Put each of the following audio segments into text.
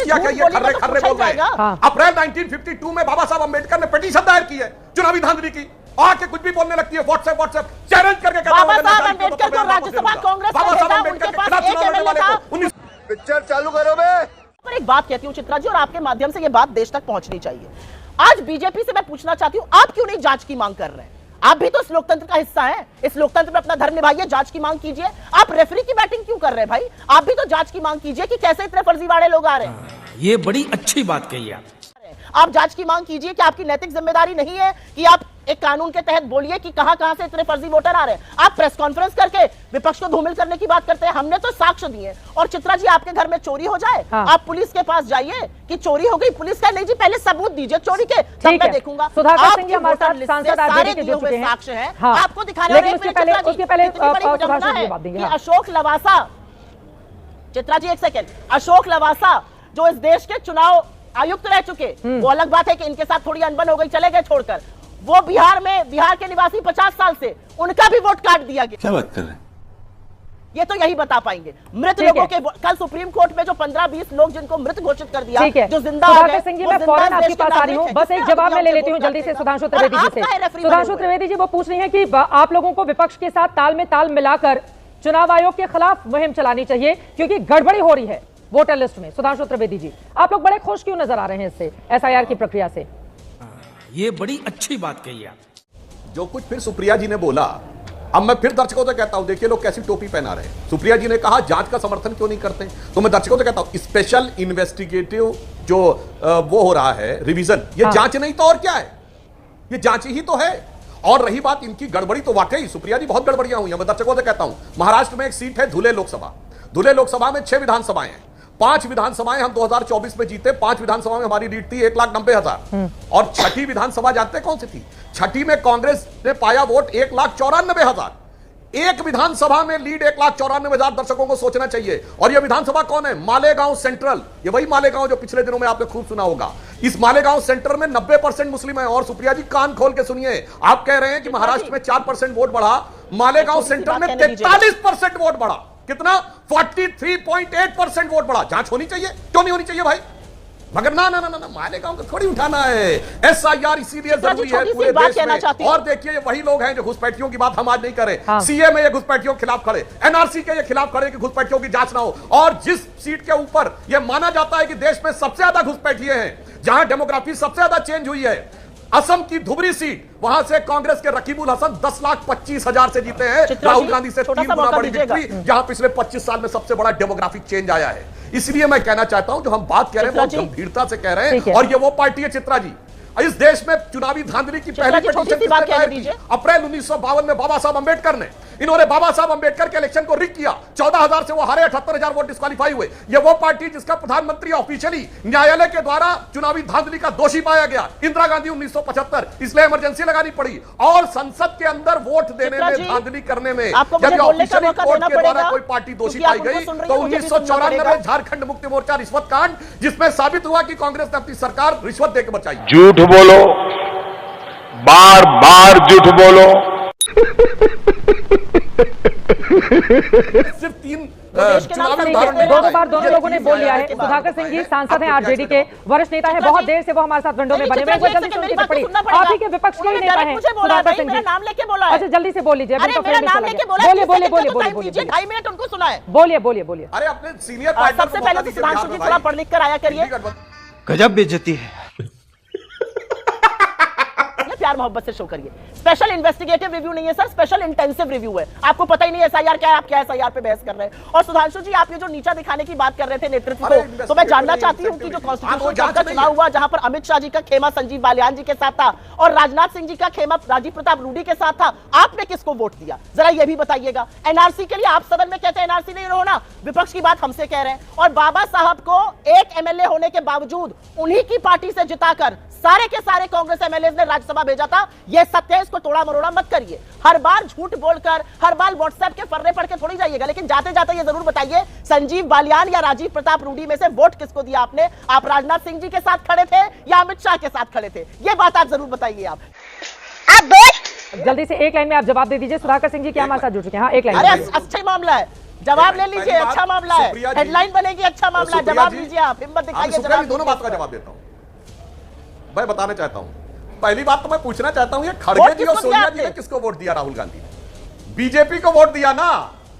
महसूस किया क्या? ये खर्रे खर्रे बोल रहे हैं। अप्रैल 1952 में बाबा साहब अंबेडकर ने पिटीशन दायर की है चुनावी धांधली की, आके कुछ भी बोलने लगती है व्हाट्सएप चैलेंज करके। बाबा साहब अंबेडकर को राज्यसभा कांग्रेस का नेता, उनके पास एक एमएलए था। पिक्चर चालू करो बे। पर एक बात कहती हूँ चित्रा जी, और आपके माध्यम से ये बात देश तक पहुंचनी चाहिए। आज बीजेपी से मैं पूछना चाहती हूँ, आप क्यों नहीं जांच की मांग कर रहे हैं? आप भी तो इस लोकतंत्र का हिस्सा हैं, इस लोकतंत्र में अपना धर्म निभाइए, जांच की मांग कीजिए। आप रेफरी की बैटिंग क्यों कर रहे हैं भाई? आप भी तो जांच की मांग कीजिए कि कैसे इतने फर्जीवाड़े लोग आ रहे हैं। ये बड़ी अच्छी बात कही आप जांच की मांग कीजिए कि आपकी नैतिक जिम्मेदारी नहीं है कि आप एक कानून के तहत बोलिए कि कहां से इतने फर्जी वोटर आ रहे हैं। आप प्रेस कॉन्फ्रेंस करके विपक्ष को धूमिल करने की बात करते हैं। हमने तो साक्ष्य दिए। और चित्रा जी, आपके घर में चोरी हो जाए, आप पुलिस के पास जाइए कि चोरी हो गई, पुलिस का नहीं जी पहले सबूत दीजिए चोरी के, तब मैं देखूंगा। सुधाकर सिंह जी हमारे साथ सांसद आरजेडी के जुड़ चुके हैं, साक्ष्य है आपको दिखाने। अशोक लवासा, चित्रा जी एक सेकेंड, अशोक लवासा जो इस देश के चुनाव आयुक्त रह चुके, वो अलग बात है कि इनके साथ थोड़ी अनबन हो गई, चले गए छोड़कर। वो बिहार के निवासी 50 साल से, उनका भी वोट काट दिया गया। क्या बात कर रहे हैं? ये तो यही बता पाएंगे। मृत लोगों के कल सुप्रीम कोर्ट में जो 15-20 लोग जिनको मृत घोषित कर दिया, जो जिंदा आ गए। सिंह जी, मैं फौरन आपके पास आ रही हूँ, बस एक जवाब मैं ले लेती हूँ जल्दी से सुधांशु त्रिवेदी जी से। सुधांशु त्रिवेदी जी वो पूछ रही है कि आप लोगों को विपक्ष के साथ ताल में ताल मिलाकर चुनाव आयोग के खिलाफ मुहिम चलानी चाहिए क्योंकि गड़बड़ी हो रही है वोटर लिस्ट में। सुधांशु त्रिवेदी जी, आप लोग बड़े खुश क्यों नजर आ रहे हैं इससे, एसआईआर की प्रक्रिया से? ये बड़ी अच्छी बात कही आप। जो कुछ फिर सुप्रिया जी ने बोला, अब मैं फिर दर्शकों से कहता हूं, देखिए लोग कैसी टोपी पहना रहे हैं। सुप्रिया जी ने कहा जांच का समर्थन क्यों नहीं करते, तो मैं दर्शकों से कहता हूं स्पेशल इन्वेस्टिगेटिव जो वो हो रहा है रिवीजन, ये जांच नहीं तो और क्या है? ये जांच ही तो है। और रही बात इनकी गड़बड़ी, तो वाकई सुप्रिया जी बहुत गड़बड़ियां हुई हैं। मैं दर्शकों से कहता हूं, महाराष्ट्र में एक सीट है धुले लोकसभा। धुले लोकसभा में 6 विधानसभाएं हैं। 5 विधानसभाएं हम 2024 में जीते। 5 विधानसभा में हमारी लीड थी 1,90,000। और छठी विधानसभा जानते कौन सी थी? छठी में कांग्रेस ने पाया वोट 1,94,000। एक विधानसभा में लीड 1,94,000। दर्शकों को सोचना चाहिए। और यह विधानसभा कौन है? मालेगांव सेंट्रल। ये वही मालेगांव जो पिछले दिनों में आपने खूब सुना होगा। इस मालेगांव सेंटर में 90% मुस्लिम है। और सुप्रिया जी कान खोल के सुनिए, आप कह रहे हैं कि महाराष्ट्र में 4% वोट बढ़ा, मालेगांव सेंटर में 43% वोट बढ़ा। कितना? 43.8% वोट बढ़ा। जांच होनी चाहिए, क्यों नहीं होनी चाहिए भाई? मगर ना ना ना ना मालेगांव को थोड़ी उठाना है। एसआईआर इसीलिए जरूरी है पूरे देश में। और देखिए वही लोग हैं जो घुसपैठियों की बात हम आज नहीं करें। सीए में ये घुसपैठियों के खिलाफ खड़े, एनआरसी के ये खिलाफ खड़े कि घुसपैठियों की जांच ना हो। और जिस सीट के ऊपर यह माना जाता है कि देश में सबसे ज्यादा घुसपैठिए हैं, जहां डेमोग्राफी सबसे ज्यादा चेंज हुई है, असम की धुबरी सीट, वहां से कांग्रेस के रकीबुल हसन 10,25,000 से जीते हैं। राहुल गांधी से 3 गुना बड़ी विक्ट्री, जहां पिछले 25 साल में सबसे बड़ा डेमोग्राफिक चेंज आया है। इसलिए मैं कहना चाहता हूं, जो हम बात कह रहे हैं बहुत गंभीरता से कह रहे हैं। और ये वो पार्टी है चित्रा जी, इस देश में चुनावी धांधली की पहली पिटीशन अप्रैल 1952 में बाबा साहब अंबेडकर ने। इन्होंने बाबा साहब अंबेडकर के इलेक्शन को रिग किया। 14,000 से वो हारे, 78,000 वोट डिस्क्वालीफाई हुए। ये वो पार्टी जिसका प्रधानमंत्री ऑफिशियली न्यायालय के द्वारा चुनावी धांधली का दोषी पाया गया। इंदिरा गांधी 1975, इसलिए इमरजेंसी लगानी पड़ी। और संसद के अंदर वोट देने में, धांधली करने में जब ऑफिशियली कोर्ट के द्वारा कोई पार्टी दोषी पाई गई, तो 1994 में झारखंड मुक्ति मोर्चा रिश्वत कांड, जिसमें साबित हुआ कि कांग्रेस ने अपनी सरकार रिश्वत देकर बचाई। झूठ बोलो, बार बार झूठ बोलो। सिर्फ 3 दो बार दोनों लोगों ने बोल लिया है। सुधाकर सिंह जी सांसद हैं आरजेडी के, वरिष्ठ नेता हैं, बहुत देर से वो हमारे साथ विंडो में बने हुए हैं। जल्दी से उनकी टिप्पणी, आप ही के विपक्ष के ही नेता हैं सुधाकर सिंह जी। नाम लेके बोला है। अच्छा जल्दी से बोल लीजिए। बोलिए बोलिए बोलिए 2.5 मिनट उनको सुना है। बोलिए बोलिए बोलिए। अरे अपने सीनियर सबसे पहले तो सुधांशु जी थोड़ा पढ़ लिख कर आया करिए। गजब बेइज्जती है। प्यार मोहब्बत से शो करिए। स्पेशल इन्वेस्टिगेटिव रिव्यू नहीं है सर, स्पेशल इंटेंसिव रिव्यू है। आपको पता ही नहीं एसआईआर क्या है, आप क्या एसआईआर पे बहस कर रहे हैं। और सुधांशु जी, आप ये जो नीचा दिखाने की बात कर रहे थे नेतृत्व को, तो मैं जानना चाहती हूं कि जो कॉन्स्टिट्यूशन का चुनाव हुआ, जहां पर अमित शाह जी का खेमा संजीव बालियान जी के साथ था और राजनाथ सिंह जी का खेमा राजीव प्रताप रूडी के साथ था, आपने किसको वोट दिया, जरा ये भी बताइएगा। एनआरसी के लिए आप सदन में कहते हैं एनआरसी नहीं होना, विपक्ष की बात हमसे कह रहे हैं। और बाबा साहब को एक एमएलए होने के बावजूद उन्हीं की पार्टी से जिताकर सारे के सारे कांग्रेस एमएलए ने राज्यसभा भेजा था। यह सत्य है, इसको तोड़ा मरोड़ा मत करिए। हर बार झूठ बोलकर, हर बार व्हाट्सएप के फर्रे पढ़ के थोड़ी जाइएगा। लेकिन जाते जाते ये जरूर बताइए, संजीव बालियान या राजीव प्रताप रूडी में से वोट किसको दिया आपने? आप राजनाथ सिंह जी के साथ खड़े थे या अमित शाह के साथ खड़े थे? ये बात आप जरूर बताइए। आप जल्दी से एक लाइन में आप जवाब दे दीजिए। सुधाकर सिंह जी क्या हमारे साथ जुड़ चुके हैं? हाँ, एक लाइन। अरे अच्छा मामला है, जवाब ले लीजिए, पहली बात, अच्छा मामला है, सुप्रिया जी- हेडलाइन बनेगी, अच्छा मामला है, सुप्रिया जवाब जी- लीजिए, आप हिम्मत दिखाइए, सुप्रिया जी जवाब दोनों बात का दीजिए। जवाब देता हूं। मैं बताना चाहता हूं, पहली बात तो मैं पूछना चाहता हूं, ये वोट खड़गे जी और किसको सोनिया दिया जी ने आपने? किसको वोट दिया? राहुल गांधी ने बीजेपी को वोट दिया ना।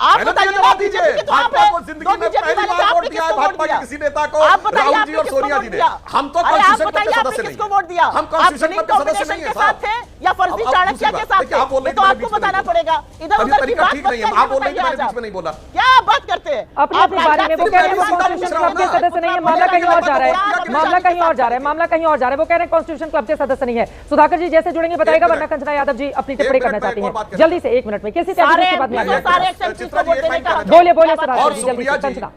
आप है ना, बताइए, जवाब बीजेपी दीजिए। के तो आप भाजपा हैं। को जिंदगी दो में बीजेपी पहली वाले बार आपने वोट दिया है किसको भाजपा वोट के दिया? किसी नेता को, आप बताइए, राहुल जी आपने और किसको सोनिया वोट जी ने। दिया? हम तो अरे आप कॉन्स्टिट्यूशन क्लब बताइए, के आपने सदस्य नहीं किसको वोट दिया? हम आप कॉन्स्टिट्यूशन विनिंग क्लब के सदस्य कॉम्बिनेशन नहीं है के साथ साहब। थे या फर्जी अब चाणक्य दूसरी के बात, साथ देखिए, थे? आप बोल रहे ये तो हैं कि आपको मैंने बीच में बताना नहीं पड़ेगा। इधर अभी उधर की तरीका बात ठीक मत नहीं है, करिए, आप बोल रहे हैं कि बताइए मैंने आज बीच में नहीं बोला। क्या आप बात करते हैं? अपनी आप अपनी बारी में वो कह रहे हैं वो कॉन्स्टिट्यूशन क्लब के सदस्य नहीं है, मामला कहीं और जा रहा है, मामला कहीं और जा रहा है, मामला कहीं और जा रहा है। वो कह रहे हैं कॉन्स्टिट्यूशन क्लब के सदस्य नहीं है। सुधाकर जी जैसे जुड़ेंगे बताएगा, वरना कंचना यादव जी अपनी टिप्पणी करना चाहती हैं जल्दी से 1 मिनट में, किसी सारे के बाद में MP सारे एक्सेप्शन को वोट देने का हक है। बोलिए बोलिए क्या बात सुधाकर और जी जल्दी सुप्रिया से जी, कंचना।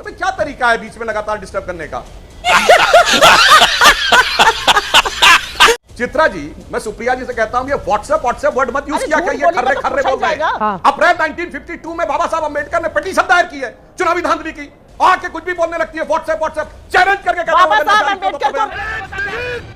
अबे क्या तरीका है बीच में लगातार डिस्टर्ब करने का? चित्रा जी, मैं सुप्रिया जी से कहता हूं, ये व्हाट्सएप वर्ड मत यूज अरे किया झूठ करिए, बोलिएगा खर्रे तो खर्रे पूछा बोल रहे जाएगा। हाँ। अप्रैल 1952 में बाबा साहब अंबेडकर ने पिटीशन दायर की है, चुनावी धांधली की, आके कुछ भी बोलने लगती है, व्हाट्सएप चैलेंज करके कहता बाबा हूं, साहब अगर अंबेडकर को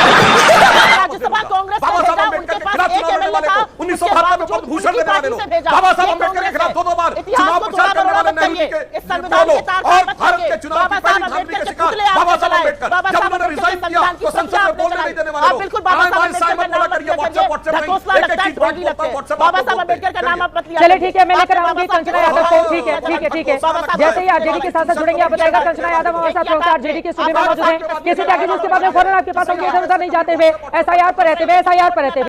राज्यसभा कांग्रेस बाबा से साहब भेजा, अंबेडकर उनके के पास खिलाफ एक चुनाव लड़ने एमएलए वाले था, को 1972 में पद्म भूषण देने वाले लोग, बाबा साहब अंबेडकर के खिलाफ 2 बार चुनाव प्रचार करने वाले नेहरू जी के इस संविधान के तार और मत भारत करिए। के चुनाव की पहली धांधली के शिकार बाबा साहब अंबेडकर, जब उन्होंने रिजाइन किया तो संसद में बोलने नहीं देने वाले आप लोग। बिल्कुल बाबा साहब आए अम्बेडकर का नाम मत लिया करिए, ढकोसला नहीं, लगता है, एक-एक चीज ढोंगी लगते हैं। WhatsApp बाबा आप साहब बोलते अम्बेडकर का नाम आप मत लिया चलिए करिए। ठीक है, मैं लेकर आपके आऊंगी बाबा कंचना साहब यादव को। के ठीक है बाबा साहब जैसे ही आरजेडी के साथ जुड़ेंगे आप बताएगा। कंचना यादव हमारे साथ प्रवक्ता आरजेडी के सूबे में मौजूद है। किसी टैग उसके बाद में फौरन आपके पास होंगे, इधर उधर नहीं जाते हुए, एसआईआर पर रहते हुए